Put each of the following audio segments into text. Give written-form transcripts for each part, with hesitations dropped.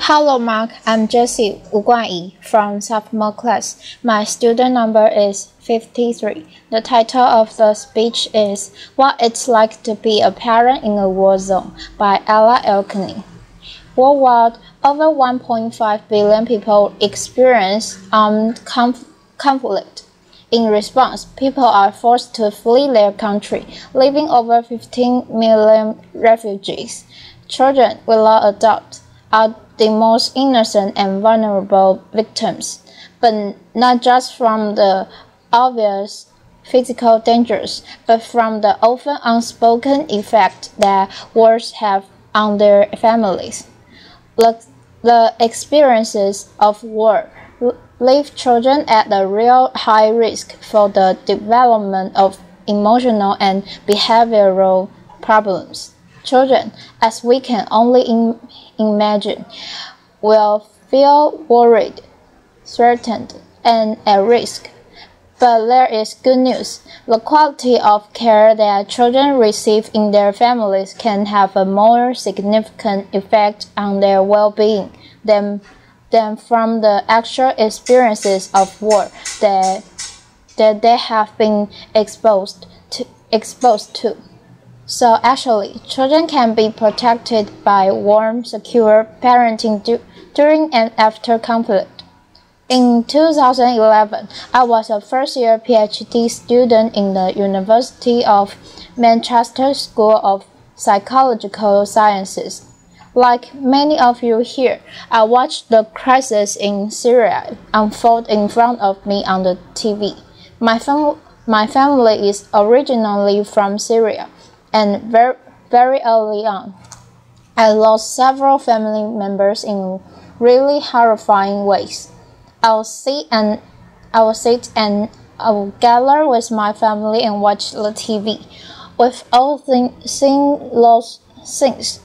Hello Mark, I'm Jessie Wu from sophomore class. My student number is 53. The title of the speech is What It's Like to Be a Parent in a War Zone by Aala El-Khani. Worldwide, over 1.5 billion people experience armed conflict. In response, people are forced to flee their country, leaving over 15 million refugees. Children without adults are the most innocent and vulnerable victims, but not just from the obvious physical dangers, but from the often unspoken effect that wars have on their families. The experiences of war leave children at a real high risk for the development of emotional and behavioral problems. Children, as we can only imagine, will feel worried, threatened, and at risk. But there is good news. The quality of care that children receive in their families can have a more significant effect on their well-being than from the actual experiences of war that they have been exposed to. So actually, children can be protected by warm, secure parenting during and after conflict. In 2011, I was a first-year PhD student in the University of Manchester School of Psychological Sciences. Like many of you here, I watched the crisis in Syria unfold in front of me on the TV. My family is originally from Syria, and very early on, I lost several family members in really horrifying ways. I will sit and I will gather with my family and watch the TV. We've all seen those things.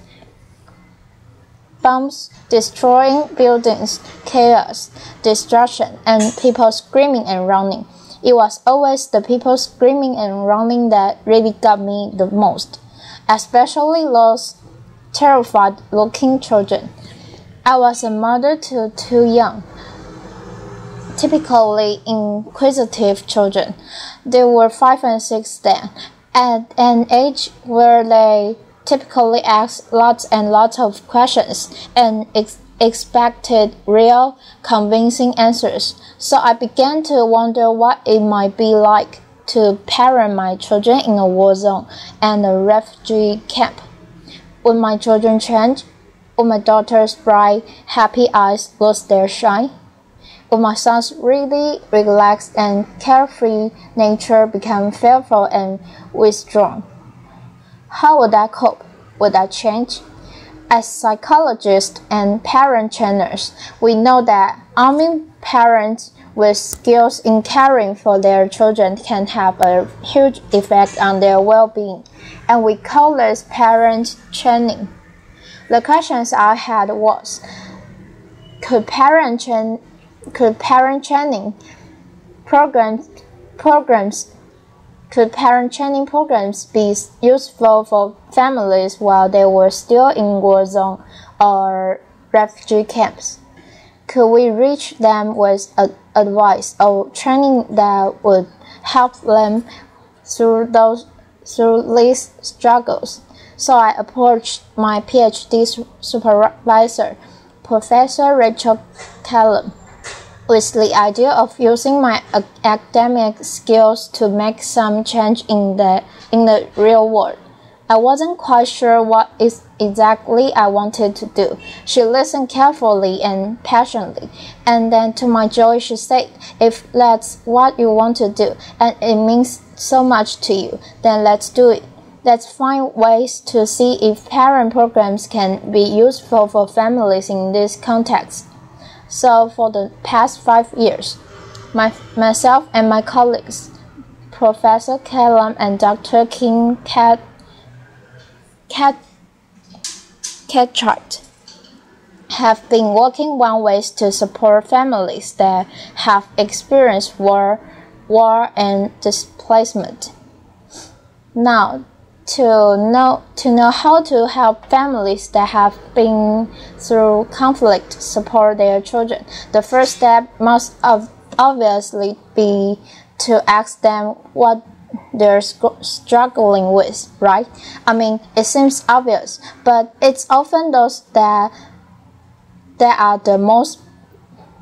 Bombs destroying buildings, chaos, destruction, and people screaming and running. It was always the people screaming and running that really got me the most, especially those terrified-looking children. I was a mother to two young, typically inquisitive children. They were 5 and 6 then, at an age where they typically asked lots and lots of questions and expected real, convincing answers. So I began to wonder what it might be like to parent my children in a war zone and a refugee camp. Would my children change? Would my daughter's bright, happy eyes lose their shine? Would my son's really relaxed and carefree nature become fearful and withdrawn? How would I cope? Would I change? As psychologists and parent trainers, we know that arming parents with skills in caring for their children can have a huge effect on their well-being, and we call this parent training. The questions I had was, could parent training programs be useful for families while they were still in war zone or refugee camps? Could we reach them with advice or training that would help them through these struggles? So I approached my PhD supervisor, Professor Rachel Callum, with the idea of using my academic skills to make some change in the real world. I wasn't quite sure what exactly I wanted to do. She listened carefully and passionately, and then to my joy she said, if that's what you want to do, and it means so much to you, then let's do it. Let's find ways to see if parent programs can be useful for families in this context. So for the past 5 years, myself and my colleagues, Professor Callum and Dr. King Catchart, have been working on ways to support families that have experienced war and displacement. Now, to know how to help families that have been through conflict support their children. The first step must obviously be to ask them what they're struggling with, right? I mean, it seems obvious, but it's often those that are the most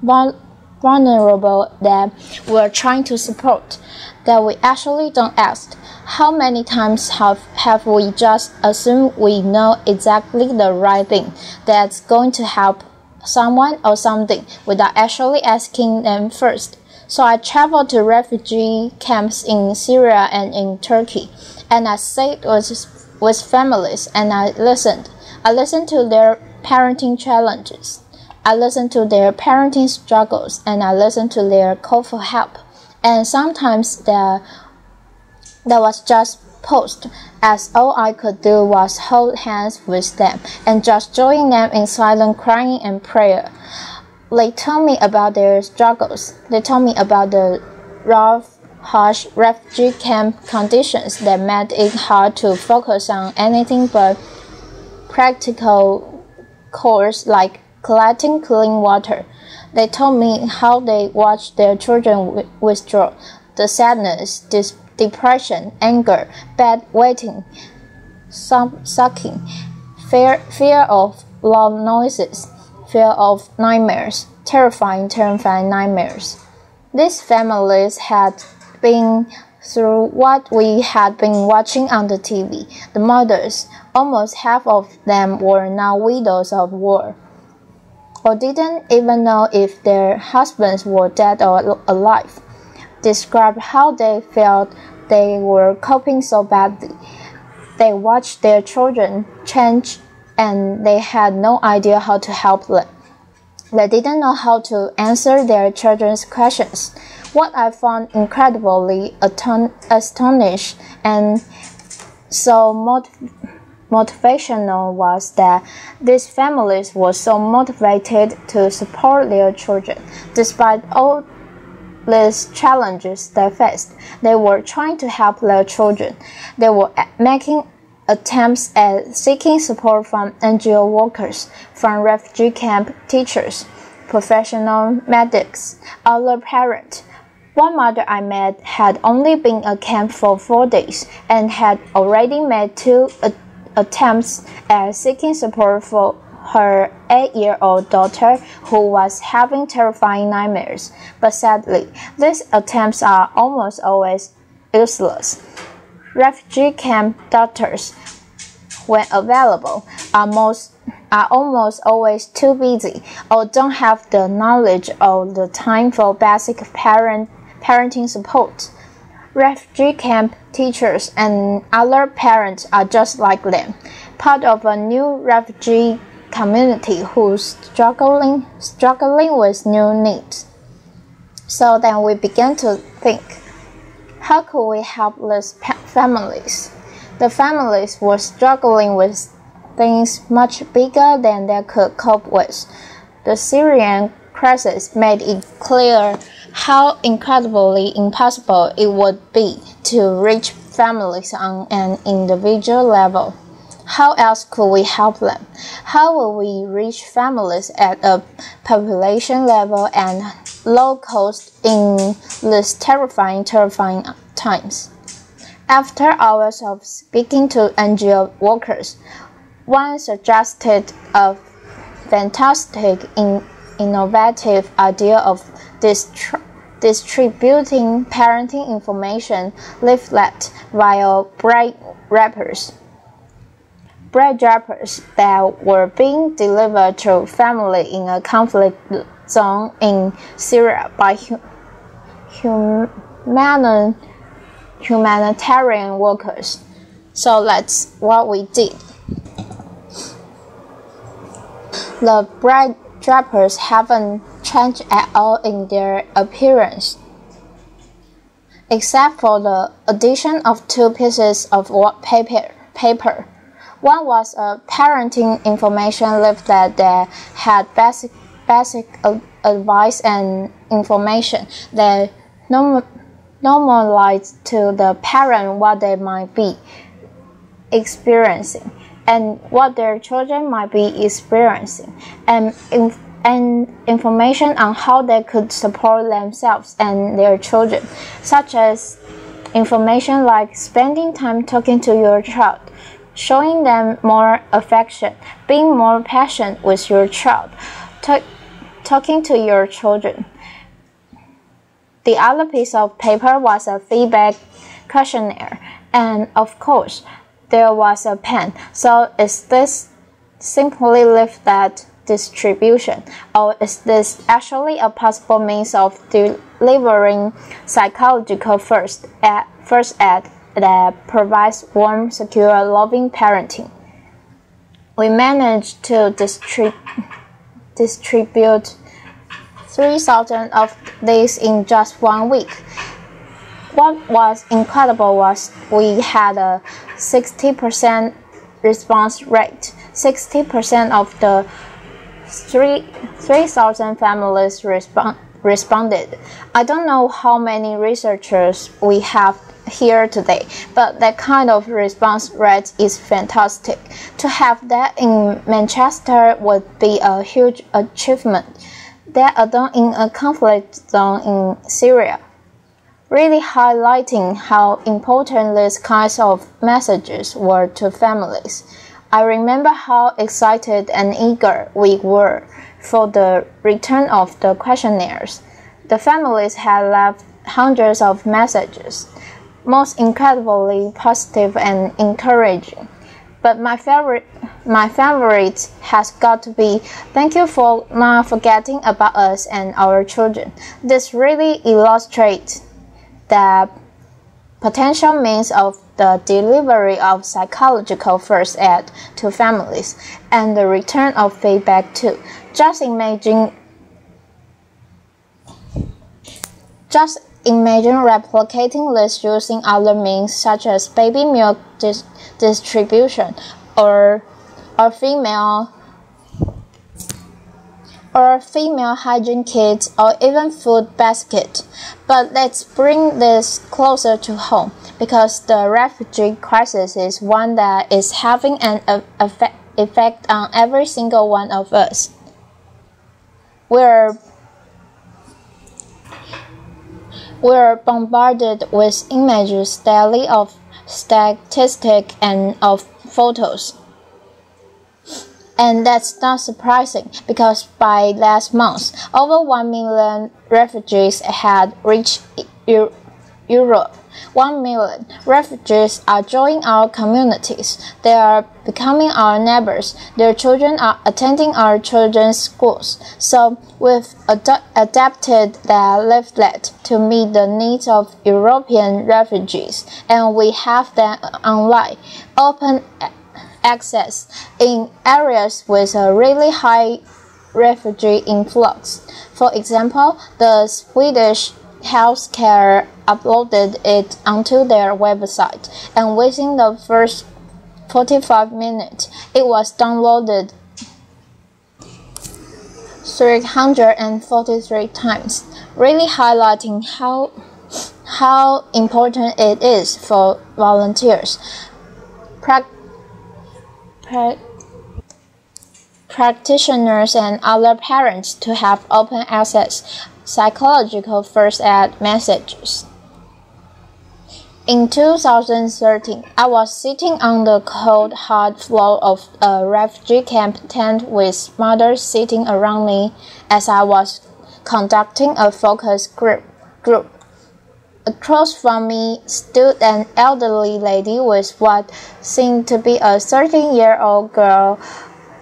vulnerable that we're trying to support that we actually don't ask. How many times have we just assumed we know exactly the right thing that's going to help someone or something without actually asking them first? So I traveled to refugee camps in Syria and in Turkey, and I sat with families and I listened. I listened to their parenting challenges. I listened to their parenting struggles, and I listened to their call for help. And sometimes that was just paused, as all I could do was hold hands with them and just join them in silent crying and prayer. They told me about their struggles. They told me about the rough, harsh refugee camp conditions that made it hard to focus on anything but practical chores like collecting clean water. They told me how they watched their children withdraw, the sadness, depression, anger, bed waiting, sucking, fear of loud noises, fear of nightmares, terrifying nightmares. These families had been through what we had been watching on the TV. The mothers, almost half of them were now widows of war, or didn't even know if their husbands were dead or alive, described how they felt they were coping so badly. They watched their children change and they had no idea how to help them. They didn't know how to answer their children's questions. What I found incredibly astonished and so motivational was that these families were so motivated to support their children. Despite all these challenges they faced, they were trying to help their children. They were making attempts at seeking support from NGO workers, from refugee camp teachers, professional medics, other parents. One mother I met had only been at camp for 4 days and had already made 2 attempts at seeking support for her 8-year-old daughter who was having terrifying nightmares. But sadly, these attempts are almost always useless. Refugee camp doctors, when available, are almost always too busy or don't have the knowledge or the time for basic parenting support. Refugee camp teachers and other parents are just like them, part of a new refugee community who's struggling with new needs. So then we began to think, how could we help these families? The families were struggling with things much bigger than they could cope with. The Syrian crisis made it clear how incredibly impossible it would be to reach families on an individual level. How else could we help them? How will we reach families at a population level and low cost in these terrifying times? After hours of speaking to NGO workers, one suggested a fantastic, innovative idea of distributing parenting information leaflet via bread wrappers that were being delivered to families in a conflict zone in Syria by humanitarian workers. So that's what we did. The bread wrappers haven't changed at all in their appearance, except for the addition of 2 pieces of paper. One was a parenting information leaflet that had basic advice and information that normalized to the parent what they might be experiencing, and what their children might be experiencing, and information on how they could support themselves and their children, such as information like spending time talking to your child, showing them more affection, being more patient with your child, talking to your children. The other piece of paper was a feedback questionnaire, and of course, there was a pen. So is this simply leaflet distribution, or is this actually a possible means of delivering psychological first aid that provides warm, secure, loving parenting? We managed to distribute 3,000 of these in just 1 week. What was incredible was we had a 60% response rate. 60% of the 3,000 families responded. I don't know how many researchers we have here today, but that kind of response rate is fantastic. To have that in Manchester would be a huge achievement. That alone in a conflict zone in Syria, really highlighting how important these kinds of messages were to families. I remember how excited and eager we were for the return of the questionnaires. The families had left hundreds of messages, most incredibly positive and encouraging. But my favorite has got to be, "Thank you for not forgetting about us and our children." This really illustrates the potential means of the delivery of psychological first aid to families, and the return of feedback too. Just imagine replicating this using other means such as baby milk distribution or female hygiene kits, or even food basket. But let's bring this closer to home, because the refugee crisis is one that is having an effect on every single one of us. We're bombarded with images daily of statistics and of photos. And that's not surprising, because by last month, over 1 million refugees had reached Europe. 1 million refugees are joining our communities. They are becoming our neighbors. Their children are attending our children's schools. So we've adapted the leaflet to meet the needs of European refugees, and we have them online, open access in areas with a really high refugee influx. For example, the Swedish healthcare uploaded it onto their website, and within the first 45 minutes, it was downloaded 343 times, really highlighting how important it is for volunteers, practitioners, and other parents to have open access psychological first aid messages. In 2013, I was sitting on the cold, hard floor of a refugee camp tent with mothers sitting around me as I was conducting a focus group. Across from me stood an elderly lady with what seemed to be a 13-year-old girl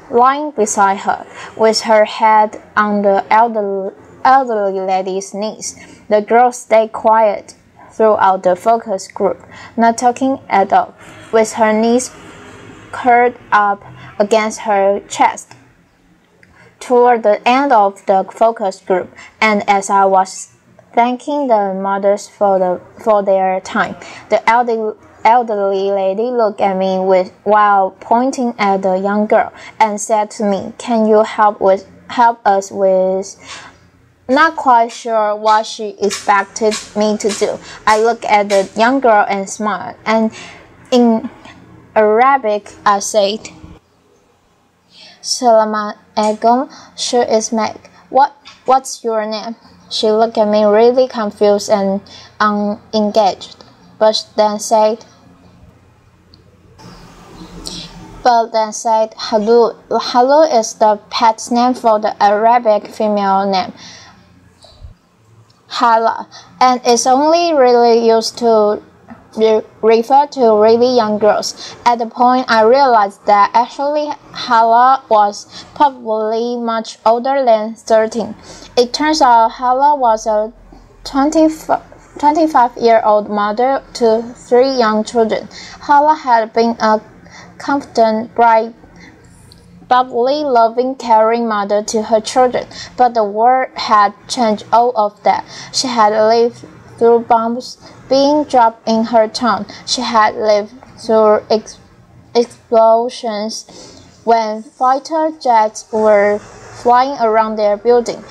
lying beside her, with her head on the elderly lady's knees. The girl stayed quiet throughout the focus group, not talking at all, with her knees curled up against her chest. Toward the end of the focus group, and as I was thanking the mothers for their time, the elderly lady looked at me while pointing at the young girl and said to me, "Can you help us with?" Not quite sure what she expected me to do, I looked at the young girl and smiled, and Arabic, I said. Salaam alaikum, she is Meg. What's your name? She looked at me really confused and unengaged, but then said, Halu. Halu is the pet name for the Arabic female name, Hala, and it's only really used to refer to really young girls. At the point, I realized that actually Hala was probably much older than 13. It turns out Hala was a 25-year-old mother to 3 young children. Hala had been a confident, bright, bubbly, loving, caring mother to her children, but the world had changed all of that. She had lived through bombs being dropped in her town. She had lived through explosions when fighter jets were flying around their building,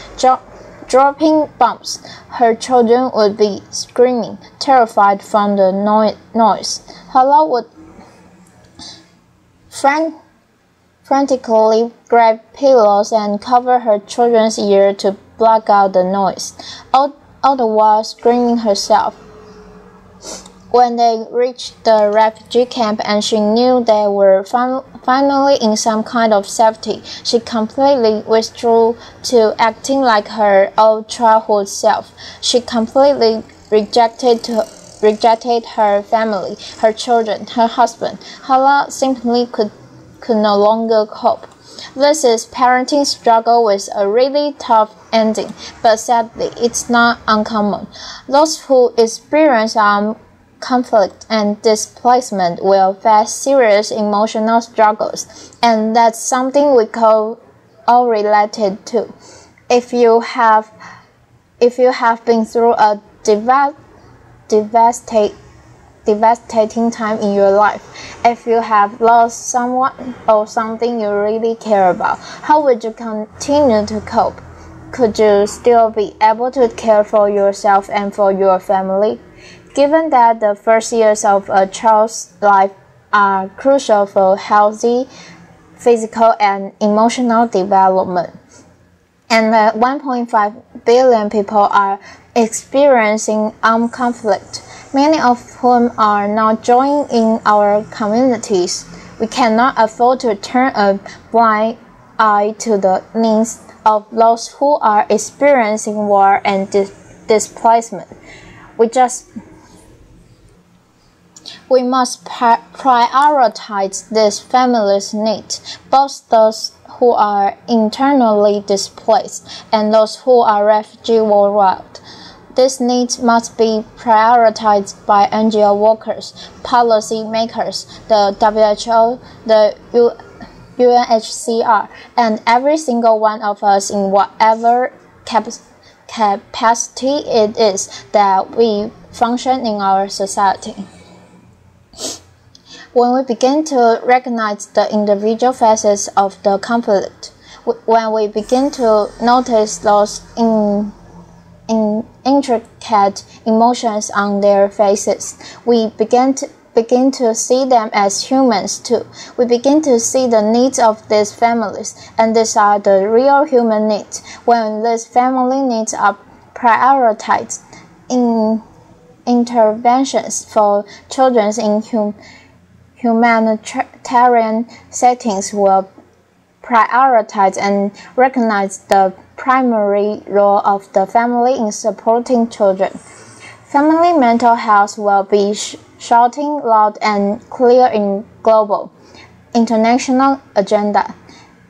dropping bombs. Her children would be screaming, terrified from the noise. Hala would frantically grab pillows and cover her children's ears to block out the noise, all the while screaming herself. When they reached the refugee camp and she knew they were finally in some kind of safety, she completely withdrew to acting like her old childhood self. She completely rejected her family, her children, her husband. Hala simply could no longer cope. This is parenting struggle with a really tough ending, but sadly, it's not uncommon. Those who experience conflict and displacement will face serious emotional struggles, and that's something we call all related to. If you have been through a devastating time in your life, if you have lost someone or something you really care about, how would you continue to cope? Could you still be able to care for yourself and for your family? Given that the first years of a child's life are crucial for healthy physical and emotional development, and 1.5 billion people are experiencing armed conflict, many of whom are not joining in our communities, we cannot afford to turn a blind eye to the needs of those who are experiencing war and displacement. We must prioritize these families' needs, both those who are internally displaced and those who are refugees worldwide. These needs must be prioritized by NGO workers, policy makers, the WHO, the UNHCR, and every single one of us in whatever capacity it is that we function in our society. When we begin to recognize the individual facets of the conflict, when we begin to notice those intricate emotions on their faces, we begin to see them as humans too. We begin to see the needs of these families, and these are the real human needs. When these family needs are prioritized, interventions for children in humanitarian settings will prioritize and recognize the primary role of the family in supporting children. Family mental health will be shouting loud and clear in global, international agenda,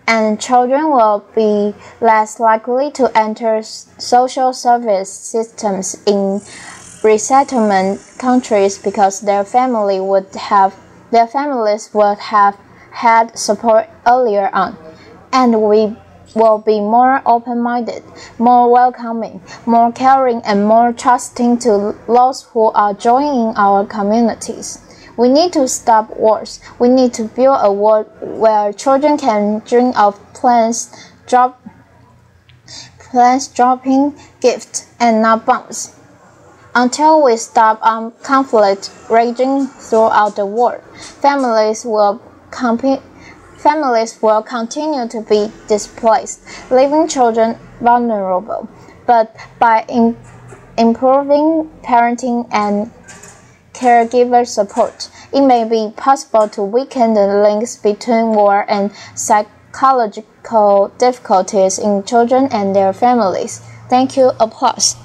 and children will be less likely to enter social service systems in resettlement countries because their families would have had support earlier on, and we will be more open-minded, more welcoming, more caring, and more trusting to those who are joining our communities. We need to stop wars. We need to build a world where children can dream of planes dropping gifts and not bombs. Until we stop conflict raging throughout the world, families will continue to be displaced, leaving children vulnerable. But by improving parenting and caregiver support, it may be possible to weaken the links between war and psychological difficulties in children and their families. Thank you. Applause.